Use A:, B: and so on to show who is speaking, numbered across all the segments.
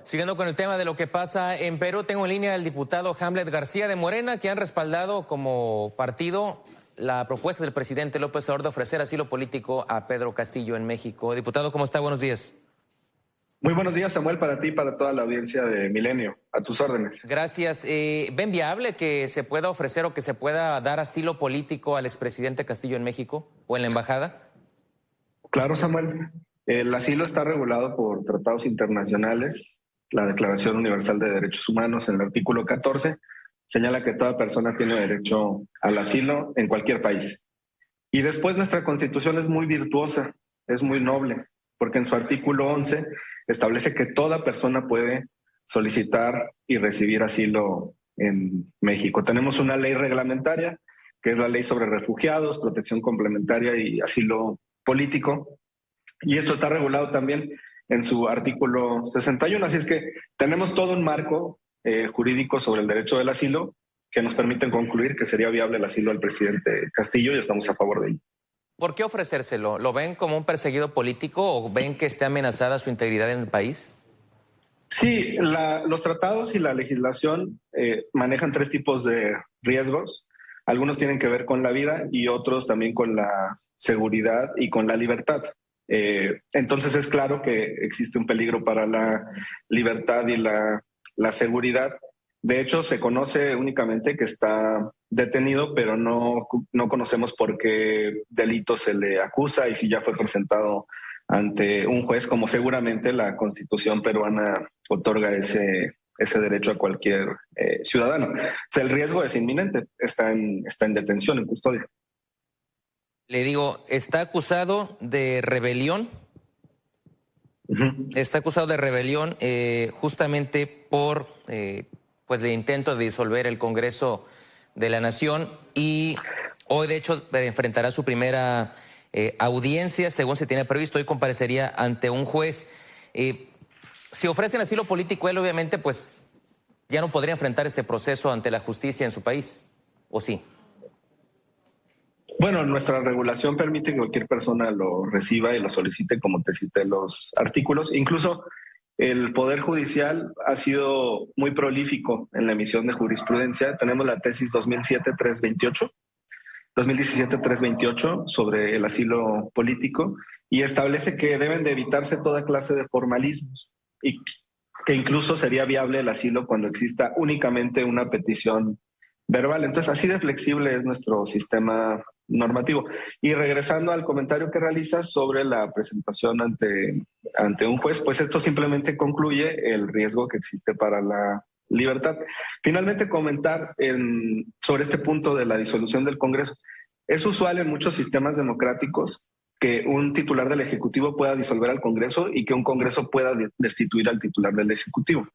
A: Siguiendo con el tema de lo que pasa en Perú, tengo en línea al diputado Hamlet García de Morena, que han respaldado como partido la propuesta del presidente López Obrador de ofrecer asilo político a Pedro Castillo en México. Diputado, ¿cómo está? Buenos días.
B: Muy buenos días, Samuel, para ti y para toda la audiencia de Milenio. A tus órdenes.
A: Gracias. ¿Ven viable que se pueda ofrecer o que se pueda dar asilo político al expresidente Castillo en México o en la embajada?
B: Claro, Samuel. El asilo está regulado por tratados internacionales. La Declaración Universal de Derechos Humanos, en el artículo 14, señala que toda persona tiene derecho al asilo en cualquier país. Y después nuestra Constitución es muy virtuosa, es muy noble, porque en su artículo 11 establece que toda persona puede solicitar y recibir asilo en México. Tenemos una ley reglamentaria, que es la Ley sobre Refugiados, Protección Complementaria y Asilo Político, y esto está regulado también en su artículo 61. Así es que tenemos todo un marco jurídico sobre el derecho del asilo que nos permiten concluir que sería viable el asilo al presidente Castillo y estamos a favor de ello.
A: ¿Por qué ofrecérselo? ¿Lo ven como un perseguido político o ven que esté amenazada su integridad en el país?
B: Sí, los tratados y la legislación manejan tres tipos de riesgos. Algunos tienen que ver con la vida y otros también con la seguridad y con la libertad. Entonces es claro que existe un peligro para la libertad y la seguridad. De hecho, se conoce únicamente que está detenido, pero no conocemos por qué delito se le acusa y si ya fue presentado ante un juez, como seguramente la Constitución peruana otorga ese derecho a cualquier ciudadano. O sea, el riesgo es inminente, está en detención, en custodia.
A: Le digo, está acusado de rebelión. Está acusado de rebelión justamente por pues el intento de disolver el Congreso de la Nación y hoy de hecho enfrentará su primera audiencia, según se tiene previsto. Hoy comparecería ante un juez. Si ofrecen asilo político, él obviamente pues ya no podría enfrentar este proceso ante la justicia en su país, ¿o sí?
B: Bueno, nuestra regulación permite que cualquier persona lo reciba y lo solicite, como te cité los artículos. Incluso el Poder Judicial ha sido muy prolífico en la emisión de jurisprudencia. Tenemos la tesis 2017-328 sobre el asilo político y establece que deben de evitarse toda clase de formalismos y que incluso sería viable el asilo cuando exista únicamente una petición verbal. Entonces, así de flexible es nuestro sistema normativo. Y regresando al comentario que realizas sobre la presentación ante un juez, pues esto simplemente concluye el riesgo que existe para la libertad. Finalmente, comentar sobre este punto de la disolución del Congreso. Es usual en muchos sistemas democráticos que un titular del Ejecutivo pueda disolver al Congreso y que un Congreso pueda destituir al titular del Ejecutivo.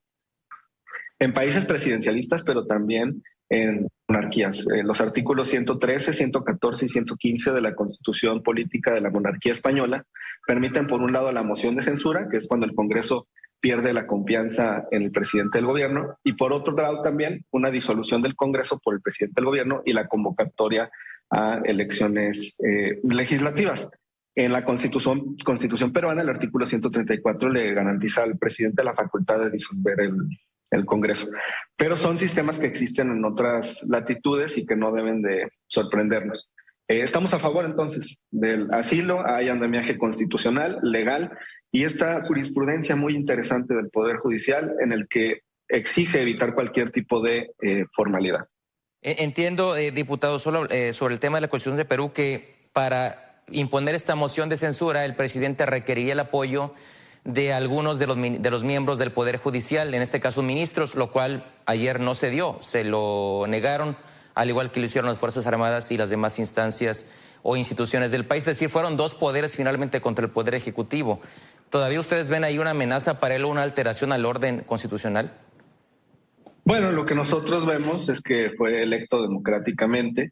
B: En países presidencialistas, pero también en monarquías. Los artículos 113, 114 y 115 de la Constitución Política de la Monarquía Española permiten, por un lado, la moción de censura, que es cuando el Congreso pierde la confianza en el presidente del gobierno, y por otro lado también una disolución del Congreso por el presidente del gobierno y la convocatoria a elecciones legislativas. En la Constitución peruana, el artículo 134 le garantiza al presidente la facultad de disolver el Congreso. Pero son sistemas que existen en otras latitudes y que no deben de sorprendernos. Estamos a favor entonces del asilo, hay andamiaje constitucional, legal, y esta jurisprudencia muy interesante del Poder Judicial en el que exige evitar cualquier tipo de formalidad.
A: Entiendo, diputado, solo sobre el tema de la Constitución de Perú, que para imponer esta moción de censura el presidente requería el apoyo de algunos de los miembros del Poder Judicial, en este caso ministros, lo cual ayer no se dio, se lo negaron, al igual que lo hicieron las Fuerzas Armadas y las demás instancias o instituciones del país. Es decir, fueron dos poderes finalmente contra el Poder Ejecutivo. ¿Todavía ustedes ven ahí una amenaza para él o una alteración al orden constitucional?
B: Bueno, lo que nosotros vemos es que fue electo democráticamente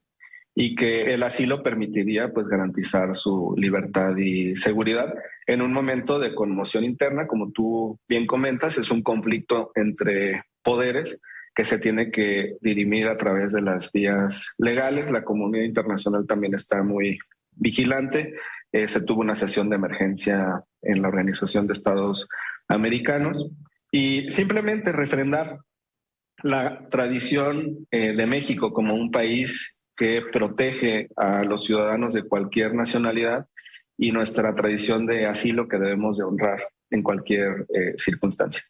B: y que el asilo permitiría pues garantizar su libertad y seguridad en un momento de conmoción interna, como tú bien comentas, es un conflicto entre poderes que se tiene que dirimir a través de las vías legales. La comunidad internacional también está muy vigilante. Se tuvo una sesión de emergencia en la Organización de Estados Americanos y simplemente refrendar la tradición de México como un país que protege a los ciudadanos de cualquier nacionalidad y nuestra tradición de asilo que debemos de honrar en cualquier circunstancia.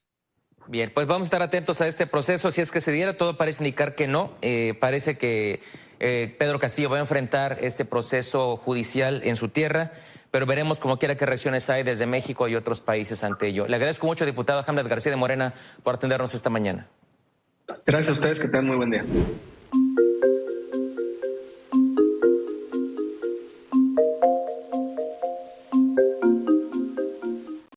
A: Bien, pues vamos a estar atentos a este proceso. Si es que se diera, todo parece indicar que no. Parece que Pedro Castillo va a enfrentar este proceso judicial en su tierra, pero veremos como quiera qué reacciones hay desde México y otros países ante ello. Le agradezco mucho, diputado Hamlet García de Morena, por atendernos esta mañana.
B: Gracias a ustedes, que tengan muy buen día.